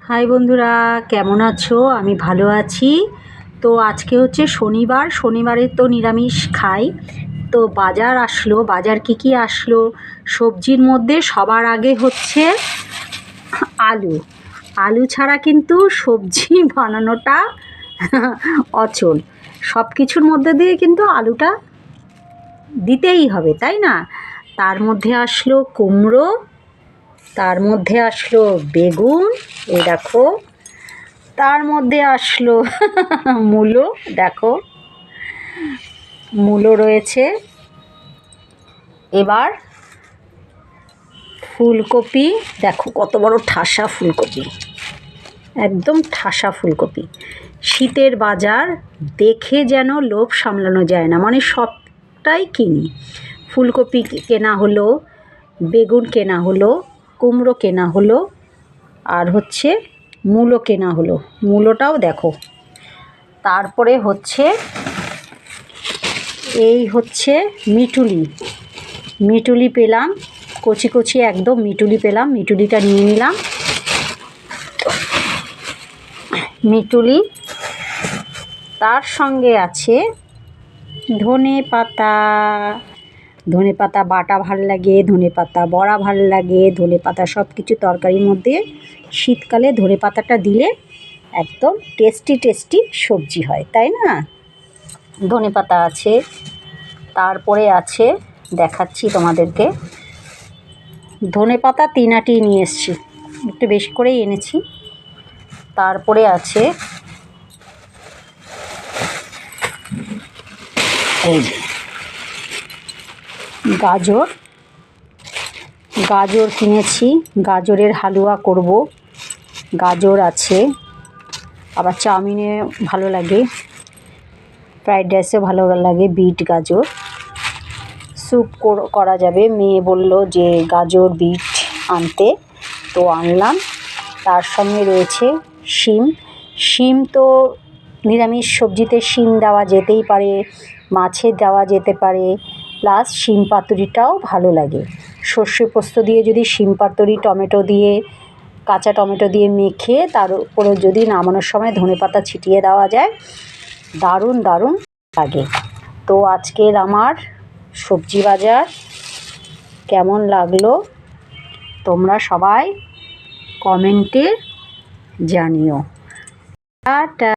High বন্ধুরা, কেমন আছো? আমি ভালো আছি। তো আজকে হচ্ছে শনিবার, শনিবারে তো নিরামিষ খাই। তো বাজার আসলো, বাজার কি আসলো? সবজির মধ্যে সবার আগে হচ্ছে আলু। আলু ছাড়া কিন্তু সবজি বানানোটা অচল। সব কিছুর মধ্যে দিয়ে কিন্তু আলুটা দিতেই হবে, তাই না? তার মধ্যে আসলো কুমড়ো, তার মধ্যে আসলো বেগুন, এই দেখো। তার মধ্যে আসলো মূলো, দেখো মূলো রয়েছে। এবার ফুলকপি, দেখো কত বড় ঠাসা ফুলকপি, একদম ঠাসা ফুলকপি। শীতের বাজার দেখে যেন লোভ সামলানো যায় না, মানে সবটাই কিনি। ফুলকপি কেনা হলো, বেগুন কেনা হলো, কুমড়ো কেনা হলো, আর হচ্ছে মূলো কেনা হলো। মূলোটাও দেখো। তারপরে হচ্ছে এই হচ্ছে মিটুলি পেলাম, কচি কচি একদম মিটুলি পেলাম, মিটুলিটা নিয়ে নিলাম। মিটুলি, তার সঙ্গে আছে ধনে পাতা। ধনে পাতা বাটা ভাল লাগে, ধনে পাতা বড়া ভাল লাগে, ধনে পাতা সব কিছু তরকারির মধ্যে শীতকালে ধনে পাতাটা দিলে একদম টেস্টি সবজি হয়, তাই না? ধনে পাতা আছে। তারপরে আছে, দেখাচ্ছি তোমাদেরকে, ধনে পাতা 3 আঁটি নিয়ে এসেছি, একটু বেশি করেই এনেছি। তারপরে আছে এই গাজর কিনেছি, গাজরের হালুয়া করব। গাজর আছে, আবার চাউমিনে ভালো লাগে, ফ্রাইড রাইসে ভালো লাগে বিট গাজর। স্যুপ করা যাবে, মেয়ে বলল যে গাজর বিট আনতে, তো আনলাম। তার সঙ্গে রয়েছে শিম তো নিরামিষ সবজিতে শিম দেওয়া যেতেই পারে, মাছে দেওয়া যেতে পারে, প্লাস শিম পাতুরিটাও ভালো লাগে। সর্ষে পোস্ত দিয়ে যদি শিম পাতুরি টমেটো দিয়ে, কাঁচা টমেটো দিয়ে মেখে তার উপরে যদি নামানোর সময় ধনেপাতা ছিটিয়ে দেওয়া যায়, দারুণ লাগে। তো আজকের আমার সবজি বাজার কেমন লাগলো তোমরা সবাই কমেন্টে জানিও। টাটা।